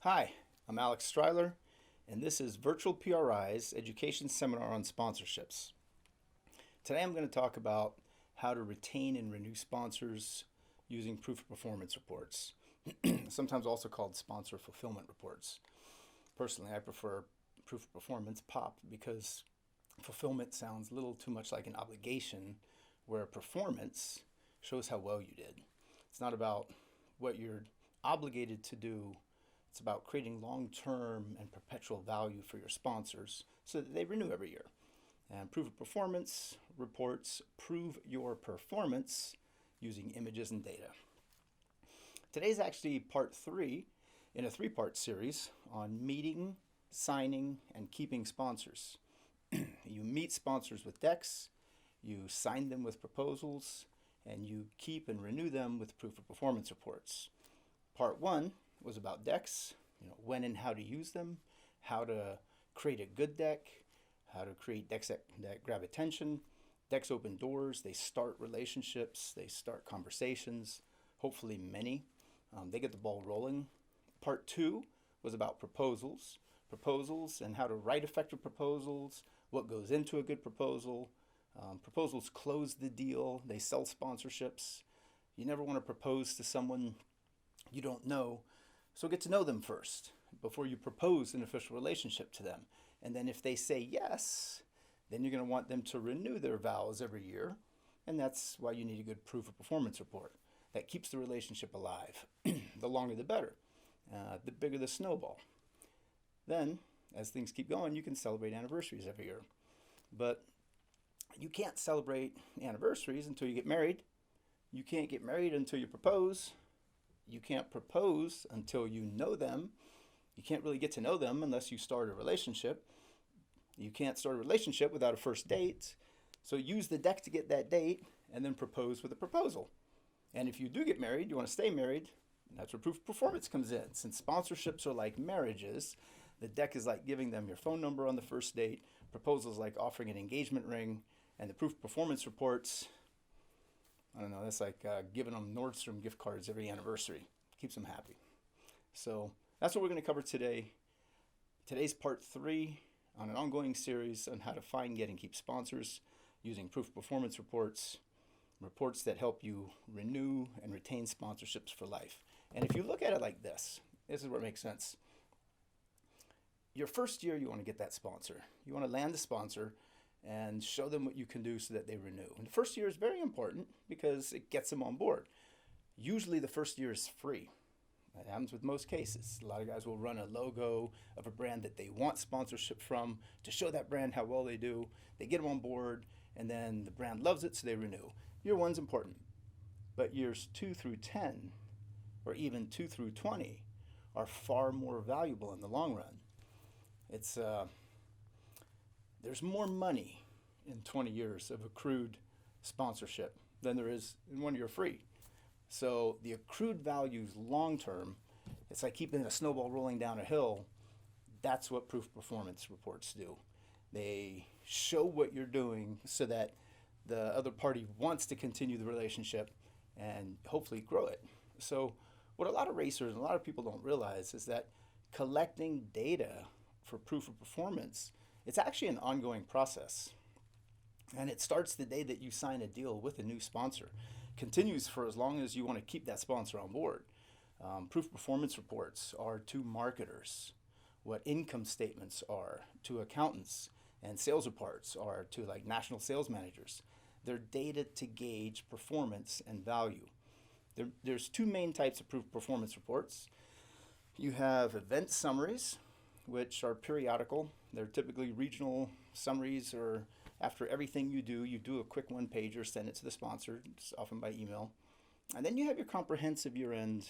Hi, I'm Alex Striler, and this is Virtual PRI's Education Seminar on Sponsorships. Today I'm going to talk about how to retain and renew sponsors using proof of performance reports, sometimes also called sponsor fulfillment reports. Personally, I prefer proof of performance, POP, because fulfillment sounds a little too much like an obligation, where performance shows how well you did. It's not about what you're obligated to do. It's about creating long-term and perpetual value for your sponsors so that they renew every year. And proof of performance reports prove your performance using images and data. Today's actually part 3 in a 3-part series on meeting, signing, and keeping sponsors. You meet sponsors with decks, you sign them with proposals, and you keep and renew them with proof of performance reports. Part 1 was about decks, when and how to use them, how to create a good deck, how to create decks that grab attention. Decks open doors, they start relationships, they start conversations, hopefully many. They get the ball rolling. Part 2 was about proposals and how to write effective proposals, what goes into a good proposal. Proposals close the deal, they sell sponsorships. You never want to propose to someone you don't know, so get to know them first before you propose an official relationship to them. And then if they say yes, then you're going to want them to renew their vows every year, and that's why you need a good proof of performance report that keeps the relationship alive. The longer the better, the bigger the snowball. Then, as things keep going, you can celebrate anniversaries every year. But you can't celebrate anniversaries until you get married. You can't get married until you propose. You can't propose until you know them. You can't really get to know them unless you start a relationship. You can't start a relationship without a first date. So use the deck to get that date and then propose with a proposal. And if you do get married, you want to stay married, that's where proof of performance comes in. Since sponsorships are like marriages, the deck is like giving them your phone number on the first date, proposals like offering an engagement ring, and the proof of performance reports, I don't know, that's like giving them Nordstrom gift cards every anniversary. Keeps them happy. So that's what we're going to cover today. Today's part 3 on an ongoing series on how to find, get, and keep sponsors using proof of performance reports, reports that help you renew and retain sponsorships for life. And if you look at it like this is where it makes sense. Your first year, you want to get that sponsor. You want to land the sponsor and show them what you can do so that they renew. And the first year is very important because it gets them on board. Usually the first year is free. That happens with most cases. A lot of guys will run a logo of a brand that they want sponsorship from to show that brand how well they do. They get them on board, and then the brand loves it, so they renew. Year 1's important. But years 2 through 10, or even 2 through 20, are far more valuable in the long run. There's more money in 20 years of accrued sponsorship than there is in 1 year free. So the accrued values long term, it's like keeping a snowball rolling down a hill. That's what proof of performance reports do. They show what you're doing so that the other party wants to continue the relationship and hopefully grow it. So what a lot of racers and a lot of people don't realize is that collecting data for proof of performance, it's actually an ongoing process. And it starts the day that you sign a deal with a new sponsor. Continues for as long as you want to keep that sponsor on board. Proof of performance reports are to marketers what income statements are to accountants, and sales reports are to like national sales managers. They're data to gauge performance and value. There's 2 main types of proof of performance reports. You have event summaries, which are periodical. They're typically regional summaries, or after everything you do a quick 1-pager, send it to the sponsor, it's often by email. And then you have your comprehensive year-end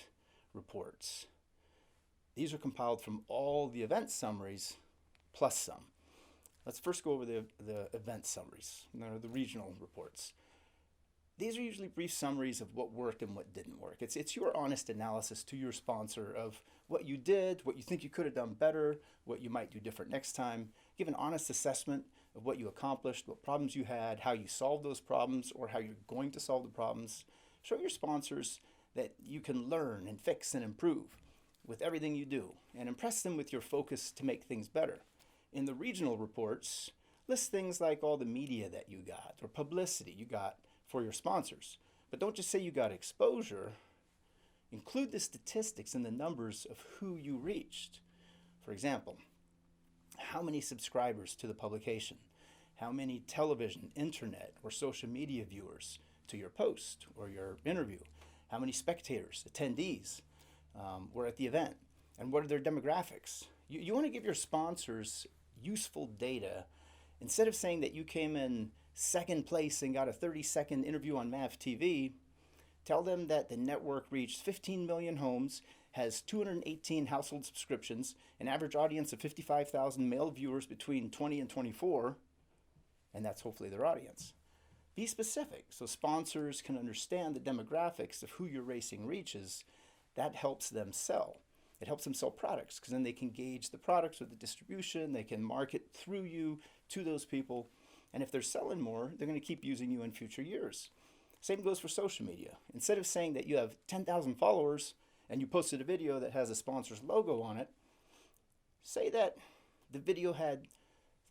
reports. These are compiled from all the event summaries plus some. Let's first go over the event summaries, the regional reports. These are usually brief summaries of what worked and what didn't work. It's your honest analysis to your sponsor of what you did, what you think you could have done better, what you might do different next time. Give an honest assessment of what you accomplished, what problems you had, how you solved those problems, or how you're going to solve the problems. Show your sponsors that you can learn and fix and improve. with everything you do and impress them with your focus to make things better. In the regional reports, list things like all the media that you got or publicity you got for your sponsors. But don't just say you got exposure. Include the statistics and the numbers of who you reached. For example, how many subscribers to the publication? How many television, internet, or social media viewers to your post or your interview? How many spectators, attendees were at the event? And what are their demographics? You want to give your sponsors useful data. Instead of saying that you came in second place and got a 30-second interview on MAV TV, tell them that the network reached 15 million homes, has 218 household subscriptions, an average audience of 55,000 male viewers between 20 and 24, and that's hopefully their audience. Be specific so sponsors can understand the demographics of who your racing reaches. That helps them sell. It helps them sell products because then they can gauge the products with the distribution, they can market through you to those people, and if they're selling more, they're going to keep using you in future years. Same goes for social media. Instead of saying that you have 10,000 followers and you posted a video that has a sponsor's logo on it, say that the video had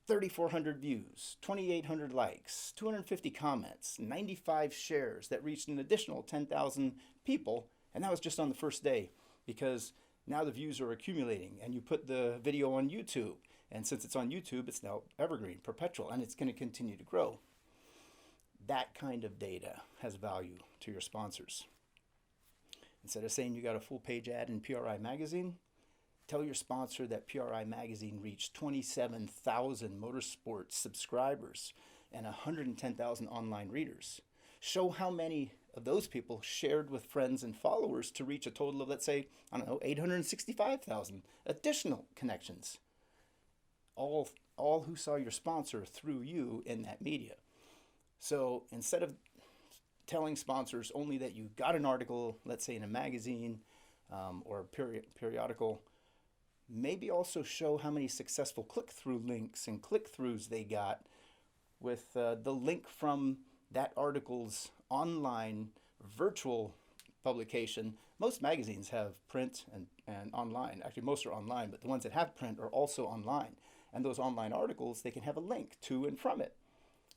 3,400 views, 2,800 likes, 250 comments, 95 shares that reached an additional 10,000 people, and that was just on the first day because now the views are accumulating and you put the video on YouTube, and since it's on YouTube, it's now evergreen, perpetual, and it's going to continue to grow. That kind of data has value to your sponsors. Instead of saying you got a full page ad in PRI Magazine, tell your sponsor that PRI Magazine reached 27,000 motorsports subscribers and 110,000 online readers. Show how many of those people shared with friends and followers to reach a total of, let's say, 865,000 additional connections. All who saw your sponsor through you in that media. So instead of telling sponsors only that you got an article, let's say in a magazine or a periodical, maybe also show how many successful click-through links and click-throughs they got with the link from that article's online virtual publication. Most magazines have print and online. Actually, most are online, but the ones that have print are also online. And those online articles, they can have a link to and from it.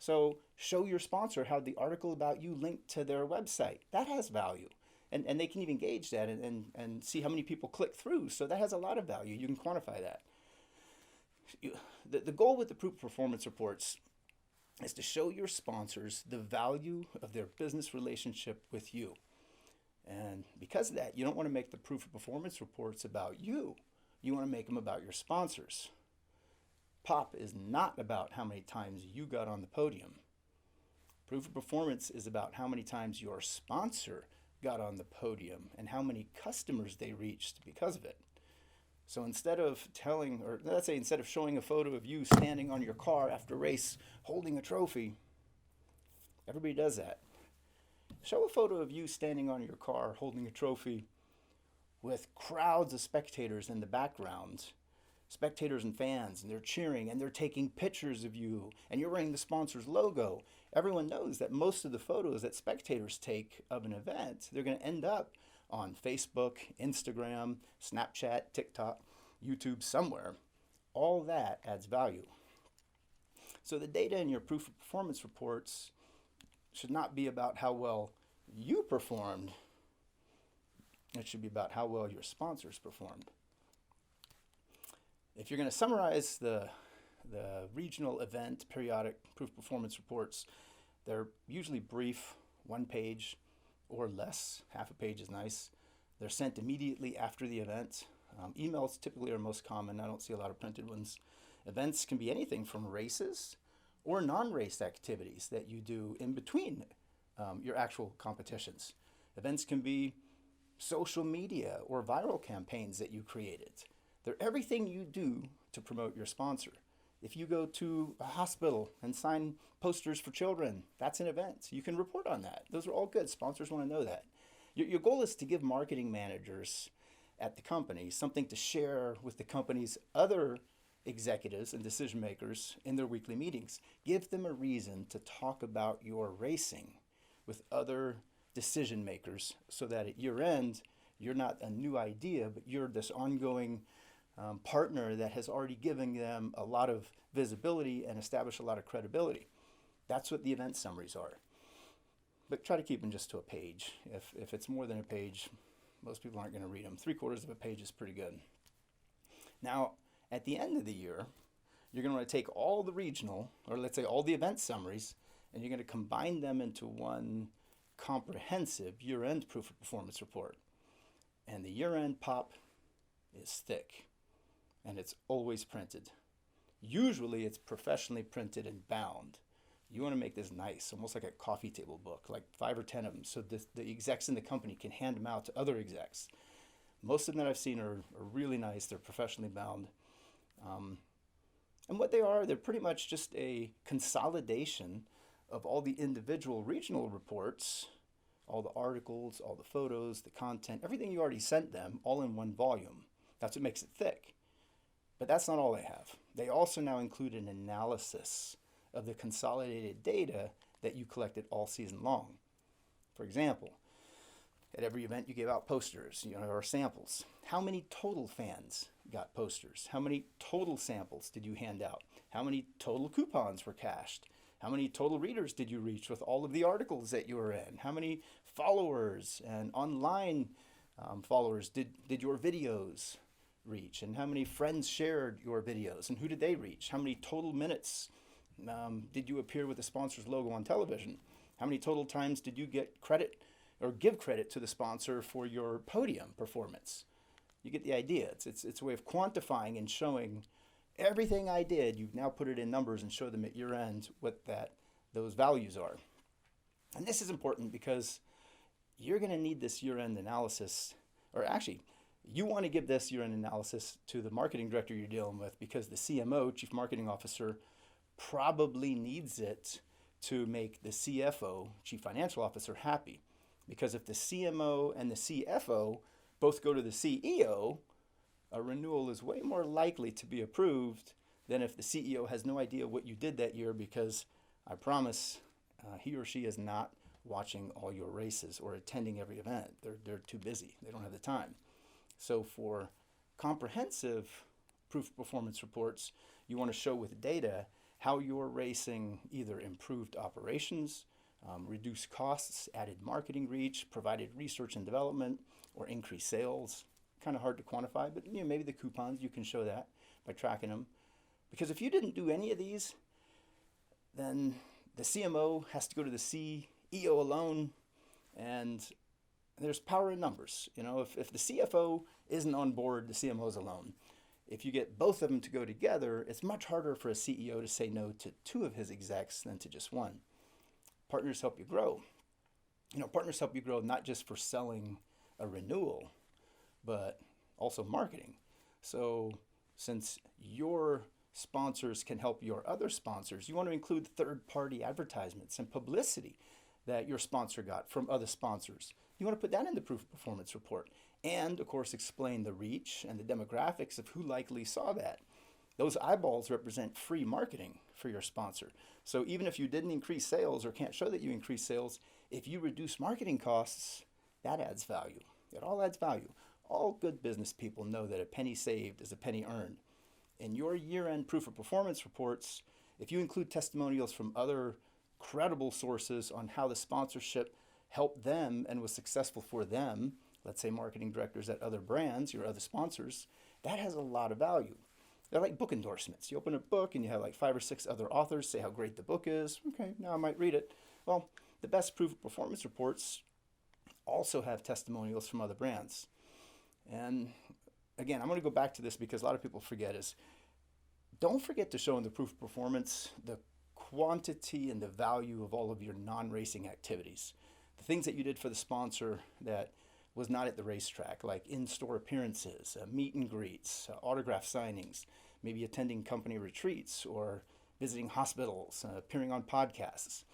So show your sponsor how the article about you linked to their website. That has value. And they can even gauge that and see how many people click through. So that has a lot of value. You can quantify that. The goal with the proof of performance reports is to show your sponsors the value of their business relationship with you. And because of that, you don't want to make the proof of performance reports about you. You want to make them about your sponsors. POP is not about how many times you got on the podium. Proof of performance is about how many times your sponsor got on the podium and how many customers they reached because of it. So instead of showing a photo of you standing on your car after a race holding a trophy, everybody does that. Show a photo of you standing on your car holding a trophy with crowds of spectators in the background, spectators and fans, and they're cheering and they're taking pictures of you and you're wearing the sponsor's logo. Everyone knows that most of the photos that spectators take of an event, they're going to end up on Facebook, Instagram, Snapchat, TikTok, YouTube, somewhere. All that adds value. So the data in your proof of performance reports should not be about how well you performed. It should be about how well your sponsors performed. If you're going to summarize the regional event periodic proof of performance reports, they're usually brief, 1 page or less. Half a page is nice. They're sent immediately after the event. Emails typically are most common. I don't see a lot of printed ones. Events can be anything from races or non-race activities that you do in between your actual competitions. Events can be social media or viral campaigns that you created. They're everything you do to promote your sponsor. If you go to a hospital and sign posters for children, that's an event. You can report on that. Those are all good. Sponsors want to know that. Your goal is to give marketing managers at the company something to share with the company's other executives and decision makers in their weekly meetings. Give them a reason to talk about your racing with other decision makers so that at year end, You're not a new idea, but you're this ongoing partner that has already given them a lot of visibility and established a lot of credibility. That's what the event summaries are. But try to keep them just to a page. If it's more than a page, most people aren't going to read them. 3/4 of a page is pretty good. Now, at the end of the year, you're going to want to take all the regional, or let's say all the event summaries, and you're going to combine them into one comprehensive year-end proof of performance report. And the year-end pop is thick, and it's always printed. Usually it's professionally printed and bound. You want to make this nice, almost like a coffee table book, like 5 or 10 of them, so the execs in the company can hand them out to other execs. Most of them that I've seen are really nice. They're professionally bound. And what they are, they're pretty much just a consolidation of all the individual regional reports, all the articles, all the photos, the content, everything you already sent them, all in one volume. That's what makes it thick. But that's not all they have. They also now include an analysis of the consolidated data that you collected all season long. For example, at every event you gave out posters, or samples. How many total fans got posters? How many total samples did you hand out? How many total coupons were cashed? How many total readers did you reach with all of the articles that you were in? How many followers and online followers did your videos reach? And how many friends shared your videos? And who did they reach? How many total minutes did you appear with the sponsor's logo on television? How many total times did you get credit or give credit to the sponsor for your podium performance? You get the idea. It's a way of quantifying and showing everything I did. You now put it in numbers and show them at year end what those values are. And this is important because you're going to need this year-end analysis, or actually, you want to give this year-end analysis to the marketing director you're dealing with, because the CMO, Chief Marketing Officer, probably needs it to make the CFO, Chief Financial Officer, happy. Because if the CMO and the CFO both go to the CEO, a renewal is way more likely to be approved than if the CEO has no idea what you did that year, because I promise he or she is not watching all your races or attending every event. They're too busy. They don't have the time. So for comprehensive proof of performance reports, you want to show with data how your racing either improved operations, reduced costs, added marketing reach, provided research and development, or increased sales. Kind of hard to quantify, but maybe the coupons, you can show that by tracking them. Because if you didn't do any of these, then the CMO has to go to the CEO alone, and there's power in numbers. If the CFO isn't on board, the CMO is alone. If you get both of them to go together, it's much harder for a CEO to say no to 2 of his execs than to just 1. Partners help you grow. Partners help you grow not just for selling a renewal, but also marketing. So since your sponsors can help your other sponsors, you want to include third-party advertisements and publicity that your sponsor got from other sponsors. You want to put that in the proof of performance report. And, of course, explain the reach and the demographics of who likely saw that. Those eyeballs represent free marketing for your sponsor. So even if you didn't increase sales or can't show that you increased sales, if you reduce marketing costs, that adds value. It all adds value. All good business people know that a penny saved is a penny earned. In your year-end proof of performance reports, if you include testimonials from other credible sources on how the sponsorship helped them and was successful for them, let's say marketing directors at other brands, your other sponsors, that has a lot of value. They're like book endorsements. You open a book and you have like 5 or 6 other authors say how great the book is. Okay, now I might read it. Well, the best proof of performance reports also have testimonials from other brands. And again, I'm going to go back to this because a lot of people forget is, don't forget to show in the proof of performance the quantity and the value of all of your non-racing activities. The things that you did for the sponsor that was not at the racetrack, like in-store appearances, meet and greets, autograph signings, maybe attending company retreats or visiting hospitals, appearing on podcasts.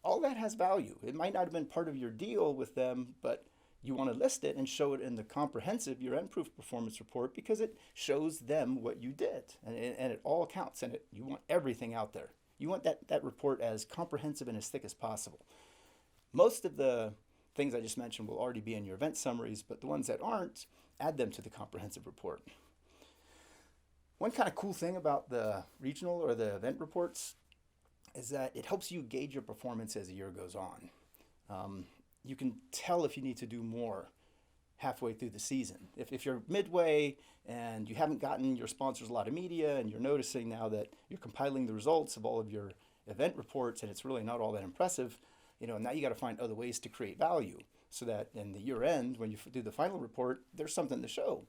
All that has value. It might not have been part of your deal with them, but you want to list it and show it in the comprehensive year-end proof of performance report because it shows them what you did, and it all counts, and you want everything out there. You want that report as comprehensive and as thick as possible. Most of the things I just mentioned will already be in your event summaries, but the ones that aren't, add them to the comprehensive report. One kind of cool thing about the regional or the event reports is that it helps you gauge your performance as the year goes on. You can tell if you need to do more halfway through the season. If you're midway and you haven't gotten your sponsors a lot of media and you're noticing now that you're compiling the results of all of your event reports and it's really not all that impressive, now you got to find other ways to create value so that in the year end, when you do the final report, there's something to show.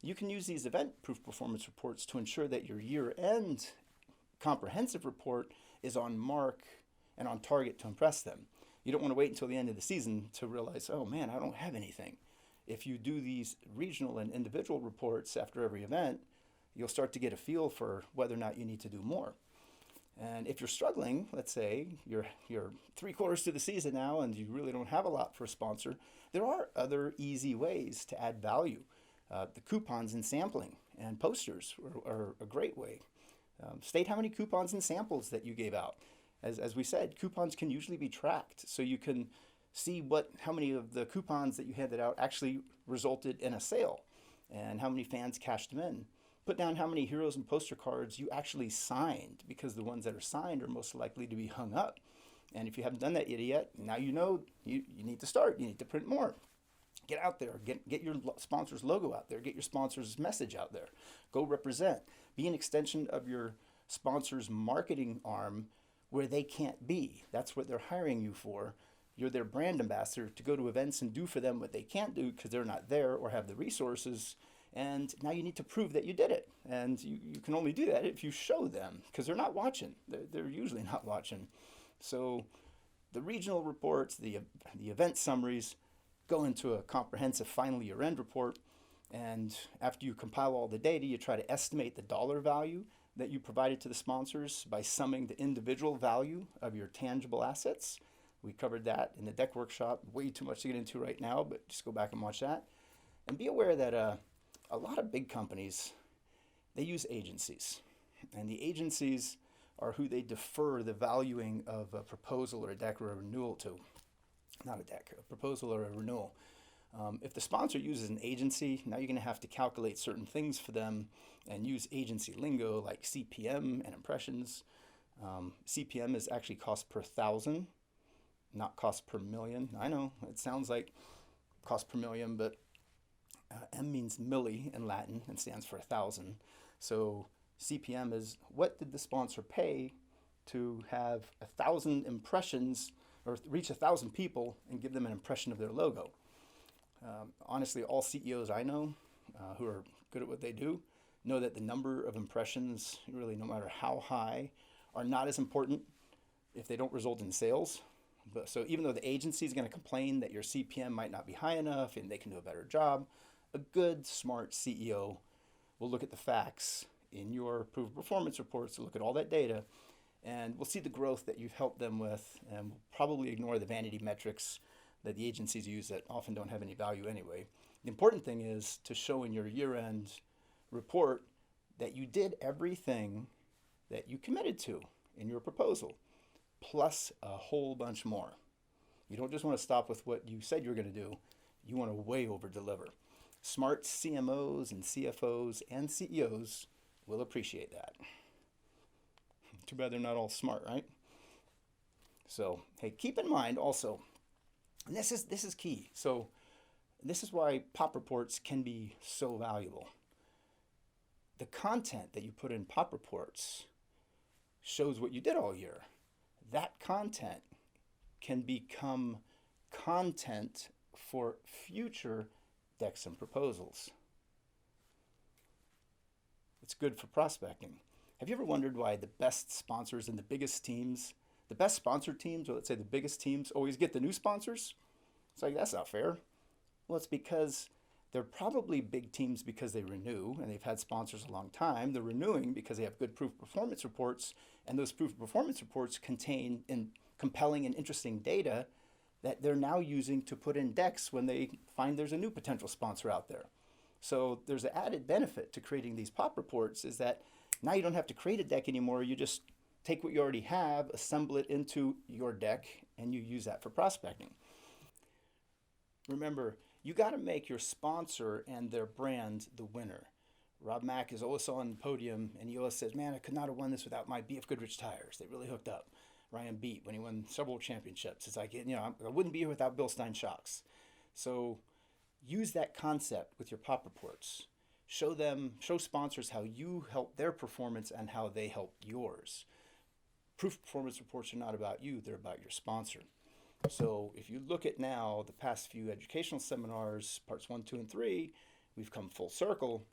You can use these event proof performance reports to ensure that your year end comprehensive report is on mark and on target to impress them. You don't want to wait until the end of the season to realize, oh man, I don't have anything. If you do these regional and individual reports after every event, you'll start to get a feel for whether or not you need to do more. And if you're struggling, let's say you're 3/4 through the season now and you really don't have a lot for a sponsor, there are other easy ways to add value. The coupons and sampling and posters are a great way. State how many coupons and samples that you gave out. As we said, coupons can usually be tracked, so you can see how many of the coupons that you handed out actually resulted in a sale and how many fans cashed them in. Put down how many heroes and poster cards you actually signed, because the ones that are signed are most likely to be hung up. And if you haven't done that yet, now you know you need to start. You need to print more. Get out there. Get your sponsor's logo out there. Get your sponsor's message out there. Go represent. Be an extension of your sponsor's marketing arm where they can't be. That's what they're hiring you for. You're their brand ambassador to go to events and do for them what they can't do because they're not there or have the resources. And now you need to prove that you did it. And you can only do that if you show them, because they're not watching. They're usually not watching. So the regional reports, the event summaries, go into a comprehensive final year-end report. And after you compile all the data, you try to estimate the dollar value that you provided to the sponsors by summing the individual value of your tangible assets. We covered that in the deck workshop. Way too much to get into right now, but just go back and watch that. And be aware that a lot of big companies, they use agencies. And the agencies are who they defer the valuing of a proposal or a deck or a renewal to. Not a deck, a proposal or a renewal. If the sponsor uses an agency, now you're going to have to calculate certain things for them and use agency lingo like CPM and impressions. CPM is actually cost per thousand, not cost per million. I know it sounds like cost per million, but M means milli in Latin and stands for 1,000. So CPM is what did the sponsor pay to have 1,000 impressions or reach 1,000 people and give them an impression of their logo. Honestly, all CEOs I know who are good at what they do know that the number of impressions, really no matter how high, are not as important if they don't result in sales. So even though the agency is going to complain that your CPM might not be high enough and they can do a better job, a good, smart CEO will look at the facts in your proof of performance reports, look at all that data, and we'll see the growth that you've helped them with, and we'll probably ignore the vanity metrics that the agencies use that often don't have any value anyway. The important thing is to show in your year-end report that you did everything that you committed to in your proposal, plus a whole bunch more. You don't just want to stop with what you said you were going to do. You want to way over deliver. Smart CMOs and CFOs and CEOs will appreciate that. Too bad they're not all smart, right? So, hey, keep in mind also, and this is key. So, this is why pop reports can be so valuable. The content that you put in pop reports shows what you did all year. That content can become content for future decks and proposals. It's good for prospecting. Have you ever wondered why the best sponsors and the biggest teams, the best sponsored teams, or let's say the biggest teams, always get the new sponsors? It's like, that's not fair. Well, it's because they're probably big teams because they renew and they've had sponsors a long time. They're renewing because they have good proof of performance reports, and those proof of performance reports contain compelling and interesting data that they're now using to put in decks when they find there's a new potential sponsor out there. So there's an added benefit to creating these pop reports is that now you don't have to create a deck anymore. You just take what you already have, assemble it into your deck, and you use that for prospecting. Remember, you got to make your sponsor and their brand the winner. Rob Mack is always on the podium, and he always says, man, I could not have won this without my BF Goodrich tires. They really hooked up. Ryan Beat, when he won several championships, it's like, I wouldn't be here without Bill Stein shocks. So use that concept with your pop reports. Show sponsors how you help their performance and how they help yours. Proof performance reports are not about you, they're about your sponsor. So if you look at now the past few educational seminars, parts 1, 2, and 3, we've come full circle.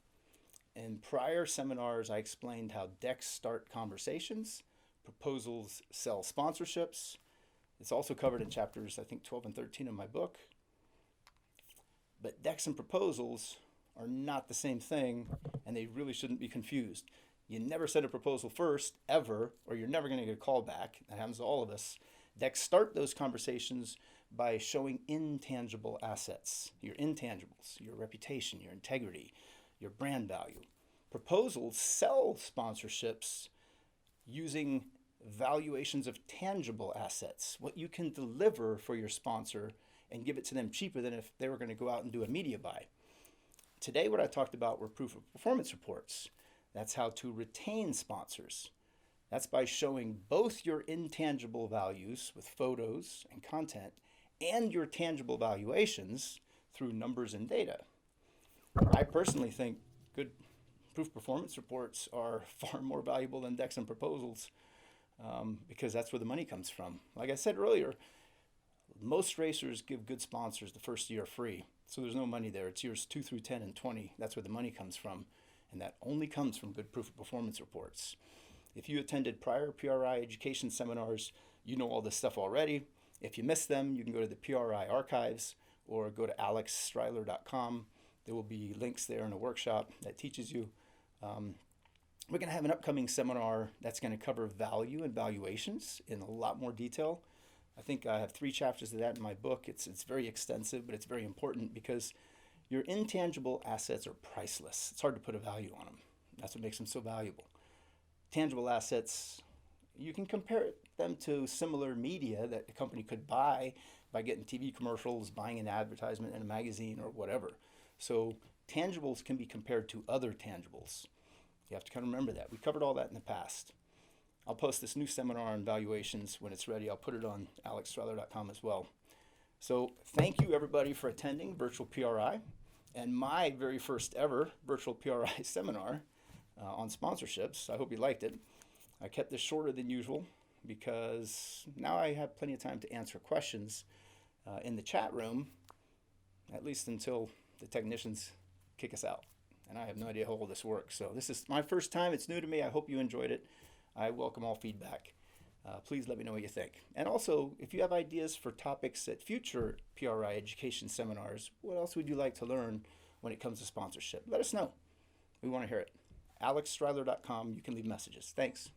In prior seminars, I explained how decks start conversations, proposals sell sponsorships. It's also covered in chapters, I think, 12 and 13 of my book. But decks and proposals are not the same thing, and they really shouldn't be confused. You never send a proposal first, ever, or you're never going to get a call back. That happens to all of us. Decks start those conversations by showing intangible assets, your intangibles, your reputation, your integrity, your brand value. Proposals sell sponsorships using valuations of tangible assets, what you can deliver for your sponsor and give it to them cheaper than if they were going to go out and do a media buy. Today, what I talked about were proof of performance reports. That's how to retain sponsors. That's by showing both your intangible values with photos and content and your tangible valuations through numbers and data. I personally think good proof performance reports are far more valuable than decks and proposals because that's where the money comes from. Like I said earlier, most racers give good sponsors the first year free, so there's no money there. It's years 2 through 10 and 20. That's where the money comes from, and that only comes from good proof of performance reports. If you attended prior PRI education seminars, you know all this stuff already. If you missed them, you can go to the PRI archives or go to alexstriler.com. There will be links there in a workshop that teaches you. We're going to have an upcoming seminar that's going to cover value and valuations in a lot more detail. I think I have 3 chapters of that in my book. It's very extensive, but it's very important because your intangible assets are priceless. It's hard to put a value on them. That's what makes them so valuable. Tangible assets, you can compare them to similar media that a company could buy by getting TV commercials, buying an advertisement in a magazine or whatever. So tangibles can be compared to other tangibles. You have to kind of remember that. We covered all that in the past. I'll post this new seminar on valuations when it's ready. I'll put it on alexstriler.com as well. So thank you everybody for attending Virtual PRI and my very first ever Virtual PRI seminar on sponsorships. I hope you liked it. I kept this shorter than usual because now I have plenty of time to answer questions in the chat room, at least until the technicians kick us out. And I have no idea how all this works. So this is my first time. It's new to me. I hope you enjoyed it. I welcome all feedback. Please let me know what you think. And also, if you have ideas for topics at future PRI education seminars, what else would you like to learn when it comes to sponsorship? Let us know. We want to hear it. alexstriler.com. You can leave messages. Thanks.